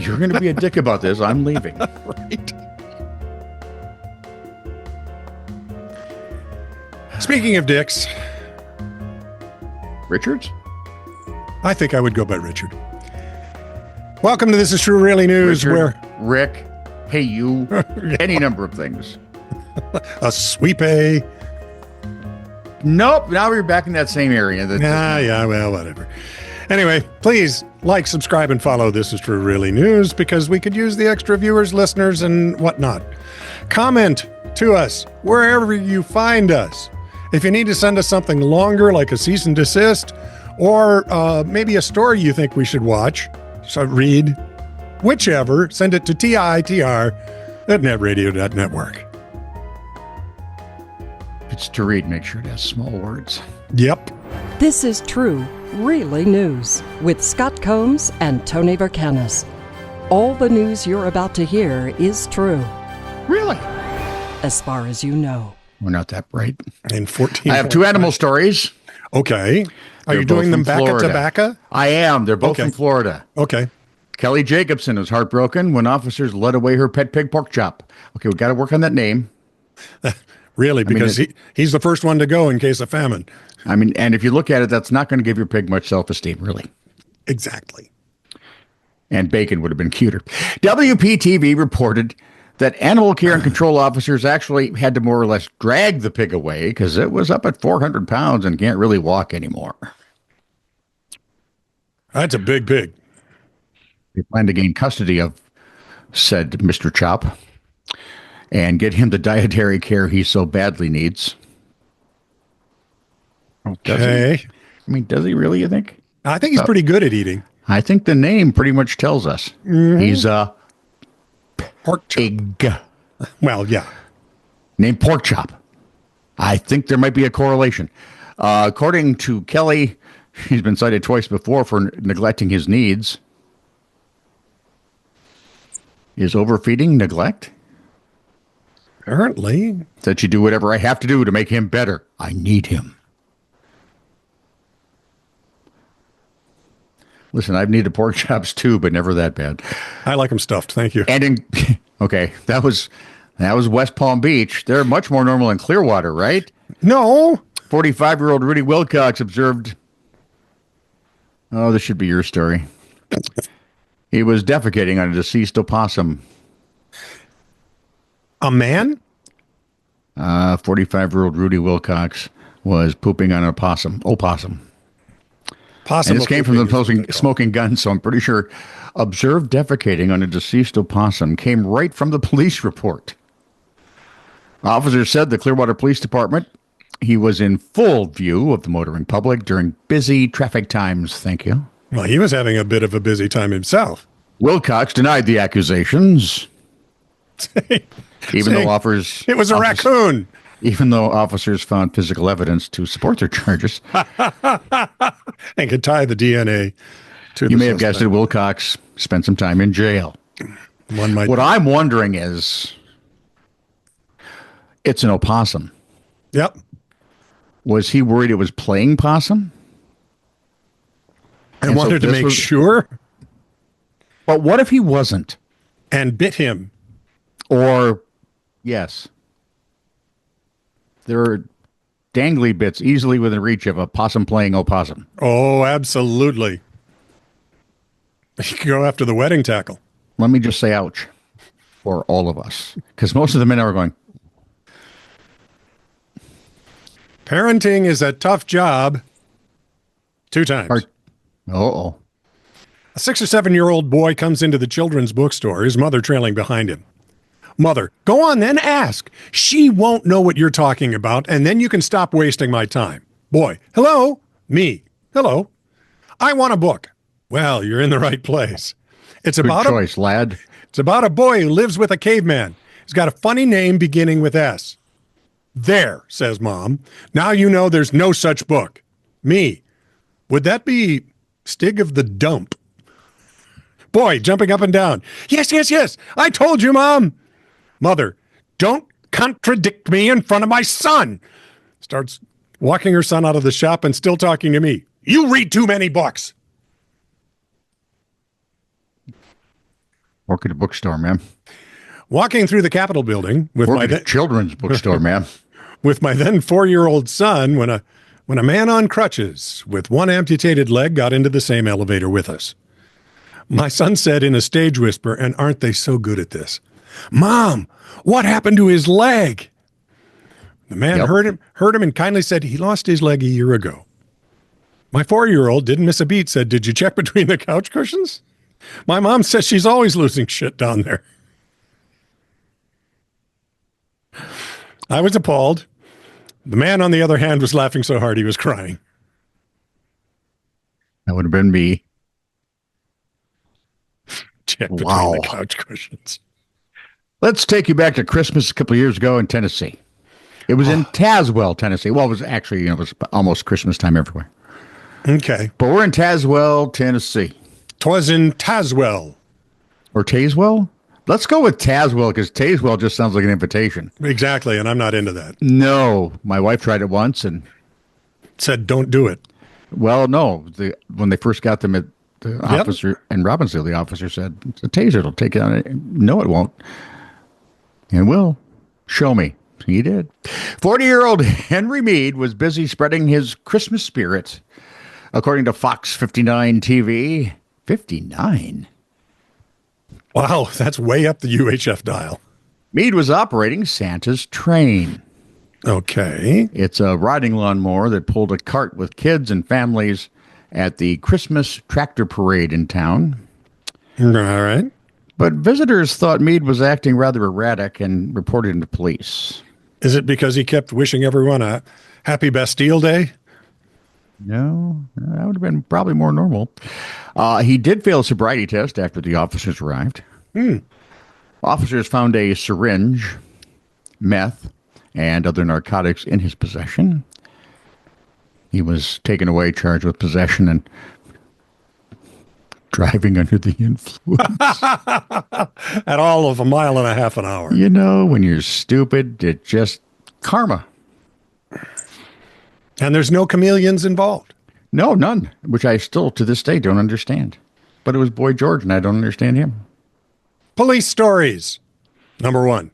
you're going to be a dick about this, I'm leaving. Right. Speaking of dicks, Richards? I think I would go by Richard. Welcome to This Is True Really News, Richard, where Rick, hey you, any number of things. a sweep A. Nope, now we're back in that same area. Yeah, well, whatever. Anyway, please like, subscribe, and follow This Is True Really News because we could use the extra viewers, listeners, and whatnot. Comment to us wherever you find us. If you need to send us something longer, like a cease and desist, or maybe a story you think we should watch, so read, whichever, send it to TITR@netradio.network. If it's to read, make sure it has small words. Yep. This is True, Really News with Scott Combs and Tony Varcanis. All the news you're about to hear is true, Really? as far as you know. We're not that bright. In 14. I have two animal stories. Okay. Are They're you doing them both back from at Florida. tobacco? I am. They're both Okay. from Florida. Okay. Kelly Jacobson was heartbroken when officers led away her pet pig pork chop. Okay, we got to work on that name. Really, because he's the first one to go in case of famine. I mean, and if you look at it, that's not going to give your pig much self-esteem, really. Exactly. And bacon would have been cuter. WPTV reported that animal care and control officers actually had to more or less drag the pig away because it was up at 400 pounds and can't really walk anymore. That's a big pig. They plan to gain custody of said Mr. Chop and get him the dietary care he so badly needs. Does he? Okay. I mean, does he really, you think? I think he's pretty good at eating. I think the name pretty much tells us. He's a Pork chop. pig Well, yeah. named Pork Chop. I think there might be a correlation. According to Kelly, he's been cited twice before for neglecting his needs. Is overfeeding neglect? Apparently. That you do whatever I have to do to make him better. I need him. Listen, I've needed pork chops too, but never that bad. I like them stuffed. Thank you. And okay, that was West Palm Beach. They're much more normal in Clearwater, right? No. 45-year-old Rudy Wilcox observed. Oh, this should be your story. He was defecating on a deceased opossum. A man? 45-year-old Rudy Wilcox was pooping on an opossum. Possible. And this came from the smoking gun, so I'm pretty sure observed defecating on a deceased opossum came right from the police report. Officers said the Clearwater Police Department, he was in full view of the motoring public during busy traffic times. Thank you. Well, he was having a bit of a busy time himself. Wilcox denied the accusations. Even though It was a raccoon. Even though officers found physical evidence to support their charges. And could tie the DNA to You may have guessed it, Wilcox spent some time in jail. One might. What I'm wondering is, it's an opossum. Yep. Was he worried it was playing possum? I And so wanted to this make was- sure But what if he wasn't? and bit him. Or, yes. There are dangly bits easily within reach of a possum playing opossum. Oh, absolutely. You could go after the wedding tackle. Let me just say ouch for all of us. Because most of the men are going, Parenting is a tough job. 2 times. uh-oh. A 6 or 7-year-old boy comes into the children's bookstore, his mother trailing behind him. Mother, go on then, ask. She won't know what you're talking about, and then you can stop wasting my time. Boy, hello? Me. Hello. I want a book. Well, you're in the right place. It's Good about choice, lad. It's about a boy who lives with a caveman. He's got a funny name beginning with S. There, says Mom. Now you know there's no such book. Me. Would that be Stig of the Dump? Boy, jumping up and down. Yes, yes, yes. I told you, Mom. Mother, don't contradict me in front of my son. Starts walking her son out of the shop and still talking to me. You read too many books. Work at a bookstore, man. Walking through the Capitol building with Work at a children's bookstore, man. with my then 4-year-old son when a man on crutches with one amputated leg got into the same elevator with us. My son said in a stage whisper, and aren't they so good at this? Mom, what happened to his leg? The man heard him and kindly said he lost his leg a year ago. My 4-year-old didn't miss a beat, said, did you check between the couch cushions? My mom says she's always losing shit down there. I was appalled. The man, on the other hand, was laughing so hard he was crying. That would have been me. Check between the couch cushions. Let's take you back to Christmas a couple of years ago in Tennessee. It was in Tazewell, Tennessee. Well, it was actually, it was almost Christmas time everywhere. Okay. But we're in Tazewell, Tennessee. 'Twas in Tazewell. Or Tazewell? Let's go with Tazewell because Tazewell just sounds like an invitation. Exactly, and I'm not into that. No. My wife tried it once and said, don't do it. Well, no. When they first got them at the officer in Robbinsdale, the officer said, it's a taser. It'll take it on. No, it won't. And will. Show me. He did. 40-year-old Henry Mead was busy spreading his Christmas spirit. According to Fox 59 TV, 59. Wow, that's way up the UHF dial. Mead was operating Santa's train. Okay. It's a riding lawnmower that pulled a cart with kids and families at the Christmas tractor parade in town. All right. But visitors thought Mead was acting rather erratic and reported him to police. Is it because he kept wishing everyone a happy Bastille Day? No, that would have been probably more normal. He did fail a sobriety test after the officers arrived. Officers found a syringe, meth, and other narcotics in his possession. He was taken away, charged with possession and driving under the influence. At all of 1.5 miles an hour. You know, when you're stupid, it just karma. And there's no chameleons involved. No, none, which I still to this day don't understand. But it was Boy George, and I don't understand him. Police stories. Number one.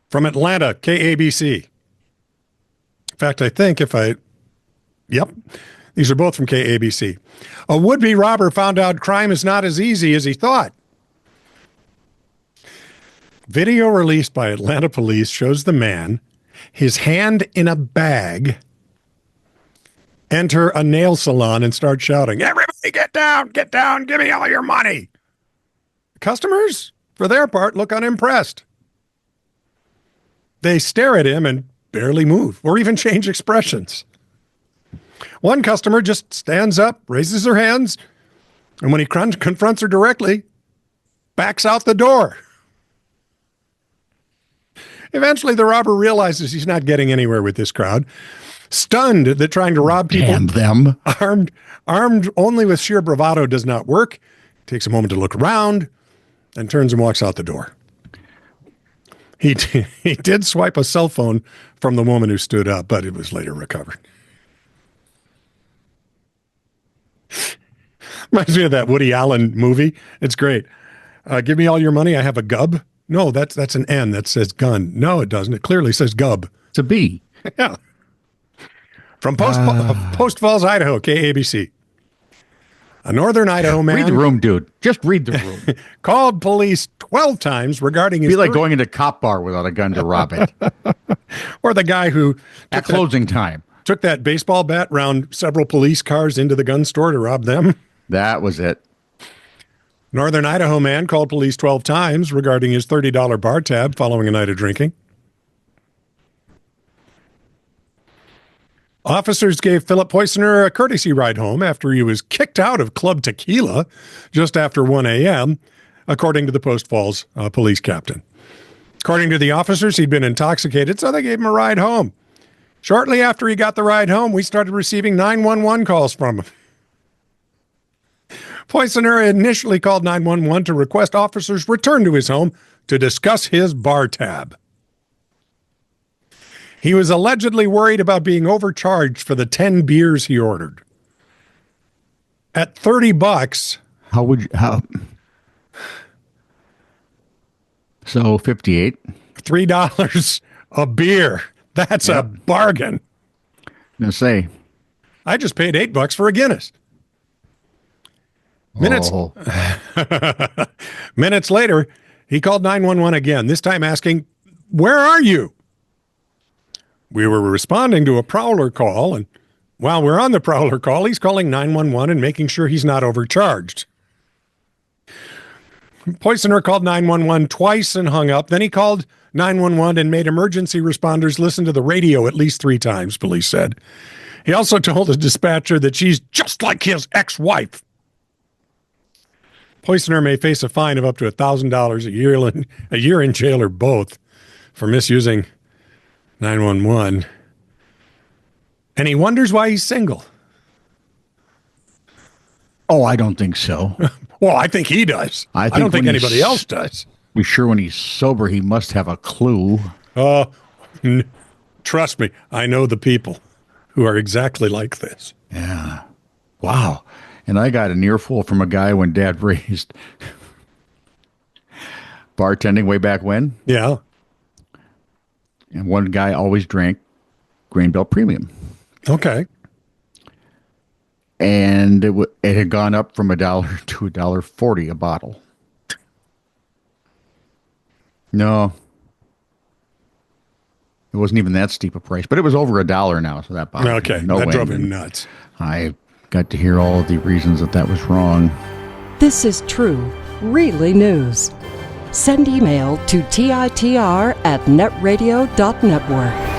From Atlanta, KABC. In fact, I think Yep. These are both from KABC. A would-be robber found out crime is not as easy as he thought. Video released by Atlanta police shows the man, his hand in a bag, enter a nail salon and start shouting, "Everybody get down, give me all your money." Customers, for their part, look unimpressed. They stare at him and barely move or even change expressions. One customer just stands up, raises her hands, and when he confronts her directly, backs out the door. Eventually, the robber realizes he's not getting anywhere with this crowd. Stunned that trying to rob people Damn them. armed only with sheer bravado does not work, takes a moment to look around, and turns and walks out the door. He did swipe a cell phone from the woman who stood up, but it was later recovered. Reminds me of that Woody Allen movie. It's great. Give me all your money. I have a gub. No, that's an N that says gun. No, it doesn't. It clearly says gub. It's a B. Yeah. From Post Falls, Idaho, KABC. A northern Idaho man. Read the room, dude. Just read the room. Called police 12 times regarding his. It'd be like going into a cop bar without a gun to rob it. Or the guy who. At closing time. Took that baseball bat round several police cars into the gun store to rob them. That was it. Northern Idaho man called police 12 times regarding his $30 bar tab following a night of drinking. Officers gave Philip Poisoner a courtesy ride home after he was kicked out of Club Tequila just after 1 a.m., according to the Post Falls police captain. According to the officers, he'd been intoxicated, so they gave him a ride home. Shortly after he got the ride home, we started receiving 911 calls from him. Poisoner initially called 911 to request officers return to his home to discuss his bar tab. He was allegedly worried about being overcharged for the 10 beers he ordered. At $30, How So 58. $3 a beer. That's a bargain. I'm gonna say. I just paid $8 for a Guinness. Minutes Oh, minutes later, he called 911 again, this time asking, "Where are you?" We were responding to a prowler call, and while we're on the prowler call, he's calling 911 and making sure he's not overcharged. Poisoner called 911 twice and hung up. Then he called 911 and made emergency responders listen to the radio at least 3 times, police said. He also told the dispatcher that she's just like his ex-wife. Poisoner may face a fine of up to $1,000 a year in jail or both for misusing 911. And he wonders why he's single. oh, I don't think so. Well, I think he does. I don't think when anybody else does. Be sure when he's sober, he must have a clue. Trust me, I know the people who are exactly like this. Yeah. Wow. And I got an earful from a guy when Dad raised bartending way back when. Yeah. And one guy always drank Grain Belt Premium. Okay. And it had gone up from $1 to $1.40 a bottle. No. It wasn't even that steep a price, but it was over $1 now, so that bothered Okay. me. No that way. drove him nuts. I got to hear all of the reasons that was wrong. This is true, really news. Send email to TITR@netradio.network.